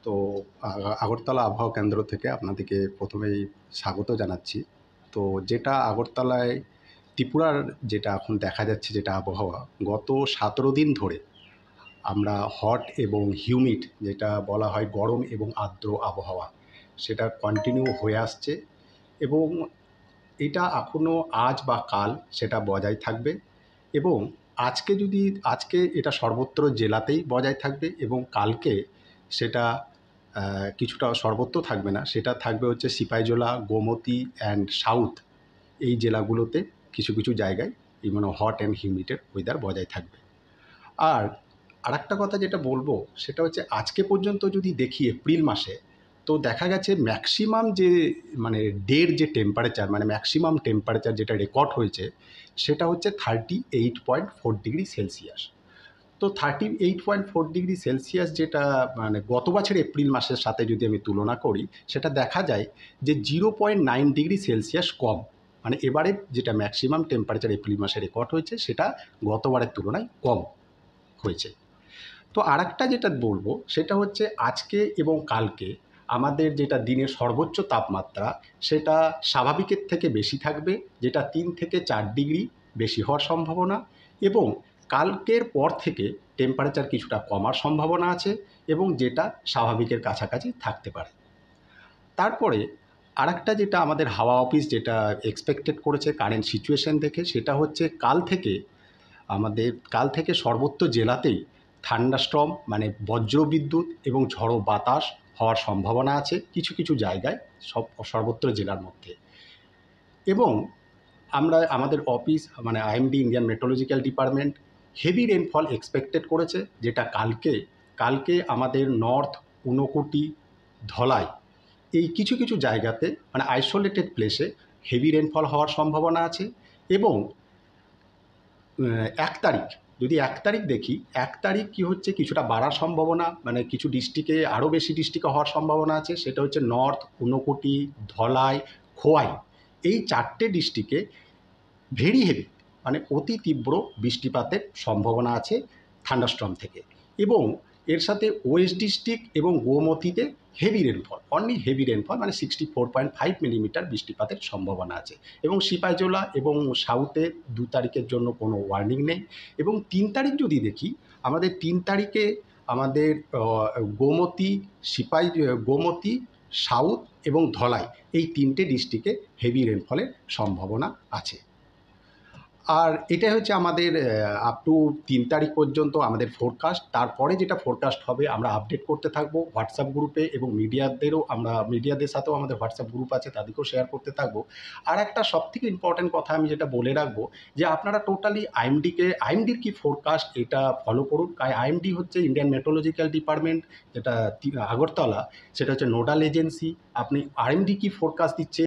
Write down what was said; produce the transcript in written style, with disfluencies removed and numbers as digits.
তো আগরতলা আবহাওয়া কেন্দ্র থেকে আপনাদেরকে প্রথমেই স্বাগত জানাচ্ছি। তো যেটা আগরতলায় ত্রিপুরার যেটা এখন দেখা যাচ্ছে যেটা আবহাওয়া, গত 17 দিন ধরে আমরা হট এবং হিউমিড যেটা বলা হয় গরম এবং আর্দ্র আবহাওয়া, সেটা কন্টিনিউ হয়ে আসছে এবং এটা এখনও আজ বা কাল সেটা বজায় থাকবে এবং আজকে এটা সর্বত্র জেলাতেই বজায় থাকবে এবং কালকে সেটা কিছুটা সর্বত্র থাকবে না, সেটা থাকবে হচ্ছে সিপাহীজলা, গোমতী অ্যান্ড সাউথ, এই জেলাগুলোতে কিছু কিছু জায়গায় এই মানে হট অ্যান্ড হিউমিডের ওয়েদার বজায় থাকবে। আর আরেকটা কথা যেটা বলবো সেটা হচ্ছে আজকে পর্যন্ত যদি দেখি এপ্রিল মাসে, তো দেখা গেছে ম্যাক্সিমাম যে মানে ডের যে টেম্পারেচার, মানে ম্যাক্সিমাম টেম্পারেচার যেটা রেকর্ড হয়েছে সেটা হচ্ছে 38.4 ডিগ্রি সেলসিয়াস। তো 38.4 ডিগ্রি সেলসিয়াস যেটা মানে গত বছর এপ্রিল মাসের সাথে যদি আমি তুলনা করি, সেটা দেখা যায় যে 0.9 ডিগ্রি সেলসিয়াস কম। মানে এবারে যেটা ম্যাক্সিমাম টেম্পারেচার এপ্রিল মাসে রেকর্ড হয়েছে সেটা গতবারের তুলনায় কম হয়েছে। তো আরেকটা যেটা বলবো সেটা হচ্ছে আজকে এবং কালকে আমাদের যেটা দিনের সর্বোচ্চ তাপমাত্রা সেটা স্বাভাবিকের থেকে বেশি থাকবে, যেটা 3 থেকে 4 ডিগ্রি বেশি হওয়ার সম্ভাবনা, এবং কালকের পর থেকে টেম্পারেচার কিছুটা কমার সম্ভাবনা আছে এবং যেটা স্বাভাবিকের কাছাকাছি থাকতে পারে। তারপরে আরেকটা যেটা আমাদের হাওয়া অফিস যেটা এক্সপেক্টেড করেছে কারেন্ট সিচুয়েশন দেখে, সেটা হচ্ছে কাল থেকে সর্বত্র জেলাতেই থান্ডারস্টর্ম মানে বজ্রবিদ্যুৎ এবং ঝড়ো বাতাস হওয়ার সম্ভাবনা আছে কিছু কিছু জায়গায়, সর্বত্র জেলার মধ্যে। এবং আমাদের অফিস মানে IMD Indian meteorological department heavy rainfall expected করেছে, যেটা কালকে আমাদের নর্থ, ঊনকোটি, ধলাই, এই কিছু কিছু জায়গাতে মানে আইসোলেটেড প্লেসে হেভি রেনফল হওয়ার সম্ভাবনা আছে। এবং 1 তারিখ, যদি 1 তারিখ দেখি, 1 তারিখ কী হচ্ছে কিছুটা বাড়ার সম্ভাবনা, মানে কিছু ডিস্ট্রিক্টে আরও বেশি ডিস্ট্রিক্টে হওয়ার সম্ভাবনা আছে। সেটা হচ্ছে নর্থ, ঊনকোটি, ধলাই, খোয়াই, এই 4টে ডিস্ট্রিক্টে ভেরি হেভি মানে অতি তীব্র বৃষ্টিপাতের সম্ভাবনা আছে থান্ডারস্টর্ম থেকে। এবং এর সাথে ওয়েস্ট ডিস্ট্রিক্ট এবং গোমতীতে হেভি রেনফল মানে 64.5 মিলিমিটার বৃষ্টিপাতের সম্ভাবনা আছে। এবং সিপাহীজলা এবং সাউথে 2 তারিখের জন্য কোনো ওয়ার্নিং নেই। এবং 3 তারিখ যদি দেখি, আমাদের 3 তারিখে আমাদের গোমতী, সাউথ এবং ধলাই, এই 3টে ডিস্ট্রিক্টে হেভি রেনফলের সম্ভাবনা আছে। আর এটাই হচ্ছে আমাদের আপ টু 3 তারিখ পর্যন্ত আমাদের ফোরকাস্ট। তারপরে যেটা ফোরকাস্ট হবে আমরা আপডেট করতে থাকবো হোয়াটসঅ্যাপ গ্রুপে, এবং মিডিয়াদের সাথেও আমাদের হোয়াটসঅ্যাপ গ্রুপ আছে, তাদেরকেও শেয়ার করতে থাকবো। আর একটা সবথেকে ইম্পর্ট্যান্ট কথা আমি যেটা বলে রাখবো, যে আপনারা টোটালি আইএমডির কি ফোরকাস্ট এটা ফলো করুন। আইএমডি হচ্ছে ইন্ডিয়ান মেট্রোলজিক্যাল ডিপার্টমেন্ট, যেটা আগরতলা, সেটা হচ্ছে নোডাল এজেন্সি। আপনি আইএমডি কি ফোরকাস্ট দিচ্ছে